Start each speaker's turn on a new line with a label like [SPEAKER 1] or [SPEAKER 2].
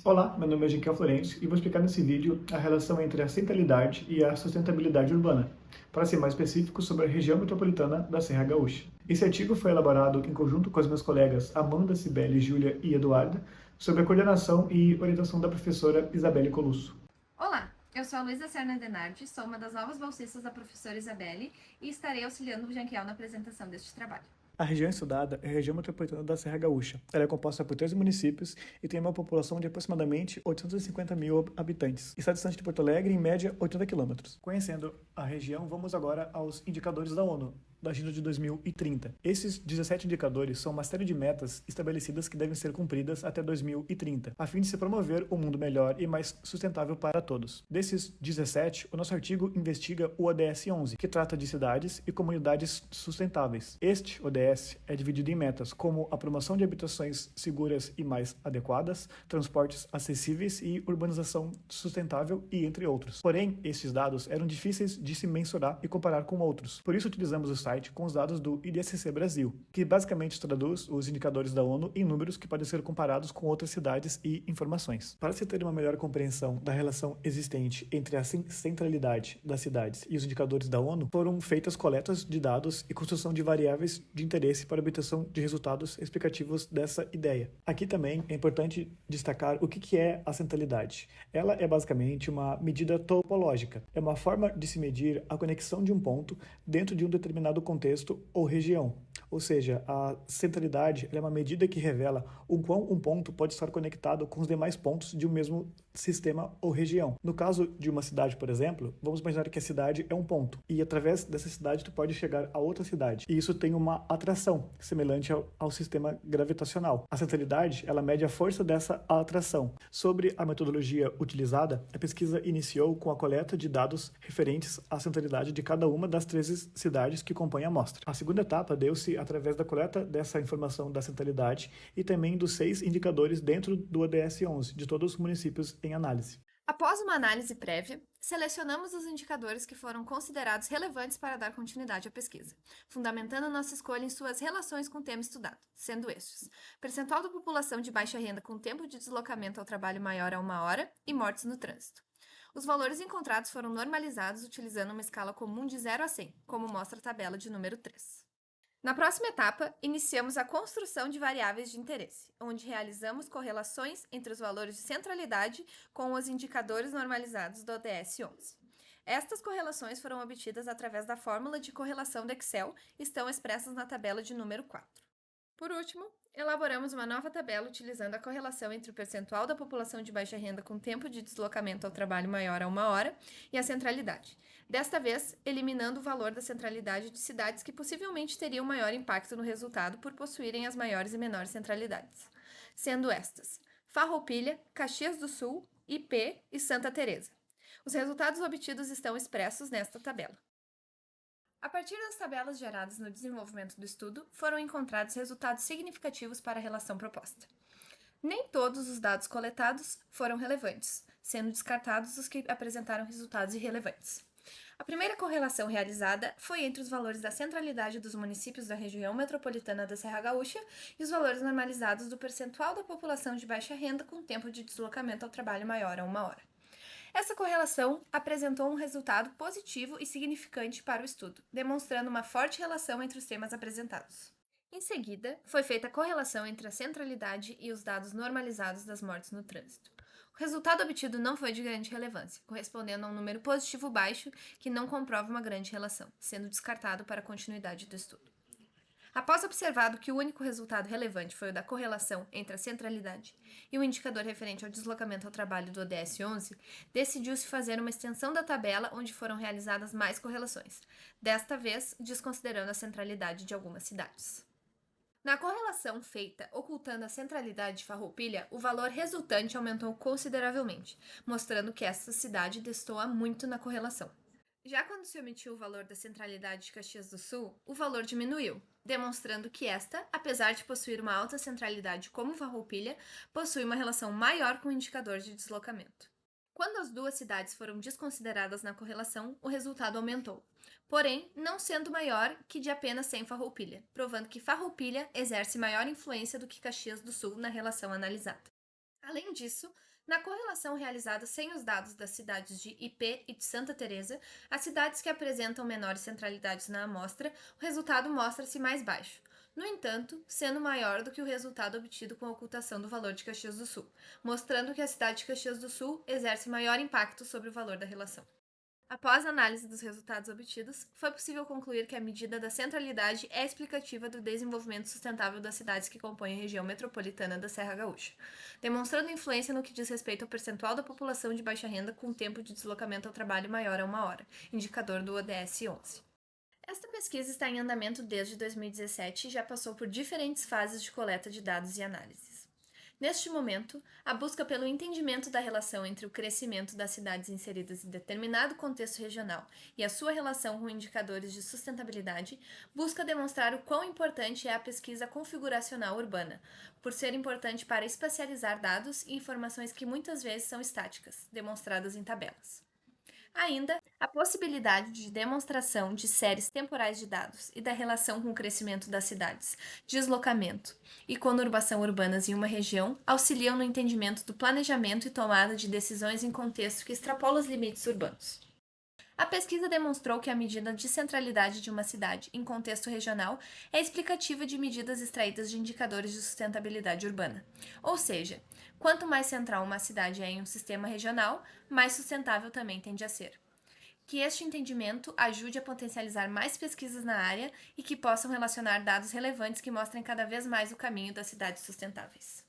[SPEAKER 1] Olá, meu nome é Jequiel Florencio e vou explicar nesse vídeo a relação entre a centralidade e a sustentabilidade urbana, para ser mais específico sobre a região metropolitana da Serra Gaúcha. Esse artigo foi elaborado em conjunto com as minhas colegas Amanda, Cibele, Júlia e Eduarda, sob a coordenação e orientação da professora Isabelle Colusso.
[SPEAKER 2] Olá, eu sou a Luísa Serna Denardi, sou uma das novas bolsistas da professora Isabelle e estarei auxiliando o Jequiel na apresentação deste trabalho.
[SPEAKER 1] A região estudada é a região metropolitana da Serra Gaúcha. Ela é composta por 13 municípios e tem uma população de aproximadamente 850 mil habitantes. Está distante de Porto Alegre, em média, 80 quilômetros. Conhecendo a região, vamos agora aos indicadores da ONU, da Agenda de 2030. Esses 17 indicadores são uma série de metas estabelecidas que devem ser cumpridas até 2030, a fim de se promover um mundo melhor e mais sustentável para todos. Desses 17, o nosso artigo investiga o ODS 11, que trata de cidades e comunidades sustentáveis. Este ODS é dividido em metas como a promoção de habitações seguras e mais adequadas, transportes acessíveis e urbanização sustentável e entre outros. Porém, estes dados eram difíceis de se mensurar e comparar com outros. Por isso utilizamos o site com os dados do IDCC Brasil, que basicamente traduz os indicadores da ONU em números que podem ser comparados com outras cidades e informações. Para se ter uma melhor compreensão da relação existente entre a centralidade das cidades e os indicadores da ONU, foram feitas coletas de dados e construção de variáveis de interesse para a obtenção de resultados explicativos dessa ideia. Aqui também é importante destacar o que é a centralidade. Ela é basicamente uma medida topológica. É uma forma de se medir a conexão de um ponto dentro de um determinado contexto ou região. Ou seja, a centralidade é uma medida que revela o quão um ponto pode estar conectado com os demais pontos de um mesmo sistema ou região. No caso de uma cidade, por exemplo, vamos imaginar que a cidade é um ponto e através dessa cidade tu pode chegar a outra cidade. E isso tem uma atração semelhante ao sistema gravitacional. A centralidade, ela mede a força dessa atração. Sobre a metodologia utilizada, a pesquisa iniciou com a coleta de dados referentes à centralidade de cada uma das 13 cidades que compõem a amostra. A segunda etapa deu-se através da coleta dessa informação da centralidade e também dos 6 indicadores dentro do ODS 11 de todos os municípios em análise.
[SPEAKER 2] Após uma análise prévia, selecionamos os indicadores que foram considerados relevantes para dar continuidade à pesquisa, fundamentando nossa escolha em suas relações com o tema estudado, sendo estes: percentual da população de baixa renda com tempo de deslocamento ao trabalho maior a 1 hora e mortes no trânsito. Os valores encontrados foram normalizados utilizando uma escala comum de 0 a 100, como mostra a tabela de número 3. Na próxima etapa, iniciamos a construção de variáveis de interesse, onde realizamos correlações entre os valores de centralidade com os indicadores normalizados do ODS 11. Estas correlações foram obtidas através da fórmula de correlação do Excel e estão expressas na tabela de número 4. Por último, elaboramos uma nova tabela utilizando a correlação entre o percentual da população de baixa renda com tempo de deslocamento ao trabalho maior a 1 hora e a centralidade. Desta vez, eliminando o valor da centralidade de cidades que possivelmente teriam maior impacto no resultado por possuírem as maiores e menores centralidades, sendo estas Farroupilha, Caxias do Sul, IP e Santa Teresa. Os resultados obtidos estão expressos nesta tabela. A partir das tabelas geradas no desenvolvimento do estudo, foram encontrados resultados significativos para a relação proposta. Nem todos os dados coletados foram relevantes, sendo descartados os que apresentaram resultados irrelevantes. A primeira correlação realizada foi entre os valores da centralidade dos municípios da região metropolitana da Serra Gaúcha e os valores normalizados do percentual da população de baixa renda com tempo de deslocamento ao trabalho maior a 1 hora. Essa correlação apresentou um resultado positivo e significante para o estudo, demonstrando uma forte relação entre os temas apresentados. Em seguida, foi feita a correlação entre a centralidade e os dados normalizados das mortes no trânsito. O resultado obtido não foi de grande relevância, correspondendo a um número positivo baixo que não comprova uma grande relação, sendo descartado para a continuidade do estudo. Após observado que o único resultado relevante foi o da correlação entre a centralidade e o indicador referente ao deslocamento ao trabalho do ODS 11, decidiu-se fazer uma extensão da tabela onde foram realizadas mais correlações, desta vez desconsiderando a centralidade de algumas cidades. Na correlação feita ocultando a centralidade de Farroupilha, o valor resultante aumentou consideravelmente, mostrando que essa cidade destoa muito na correlação. Já quando se omitiu o valor da centralidade de Caxias do Sul, o valor diminuiu, demonstrando que esta, apesar de possuir uma alta centralidade como Farroupilha, possui uma relação maior com o indicador de deslocamento. Quando as duas cidades foram desconsideradas na correlação, o resultado aumentou, porém não sendo maior que de apenas 100 Farroupilha, provando que Farroupilha exerce maior influência do que Caxias do Sul na relação analisada. Além disso, na correlação realizada sem os dados das cidades de IP e de Santa Teresa, as cidades que apresentam menores centralidades na amostra, o resultado mostra-se mais baixo. No entanto, sendo maior do que o resultado obtido com a ocultação do valor de Caxias do Sul, mostrando que a cidade de Caxias do Sul exerce maior impacto sobre o valor da relação. Após a análise dos resultados obtidos, foi possível concluir que a medida da centralidade é explicativa do desenvolvimento sustentável das cidades que compõem a região metropolitana da Serra Gaúcha, demonstrando influência no que diz respeito ao percentual da população de baixa renda com tempo de deslocamento ao trabalho maior a 1 hora, indicador do ODS 11. Esta pesquisa está em andamento desde 2017 e já passou por diferentes fases de coleta de dados e análises. Neste momento, a busca pelo entendimento da relação entre o crescimento das cidades inseridas em determinado contexto regional e a sua relação com indicadores de sustentabilidade busca demonstrar o quão importante é a pesquisa configuracional urbana, por ser importante para espacializar dados e informações que muitas vezes são estáticas, demonstradas em tabelas. Ainda, a possibilidade de demonstração de séries temporais de dados e da relação com o crescimento das cidades, deslocamento e conurbação urbanas em uma região auxiliam no entendimento do planejamento e tomada de decisões em contexto que extrapola os limites urbanos. A pesquisa demonstrou que a medida de centralidade de uma cidade em contexto regional é explicativa de medidas extraídas de indicadores de sustentabilidade urbana. Ou seja, quanto mais central uma cidade é em um sistema regional, mais sustentável também tende a ser. Que este entendimento ajude a potencializar mais pesquisas na área e que possam relacionar dados relevantes que mostrem cada vez mais o caminho das cidades sustentáveis.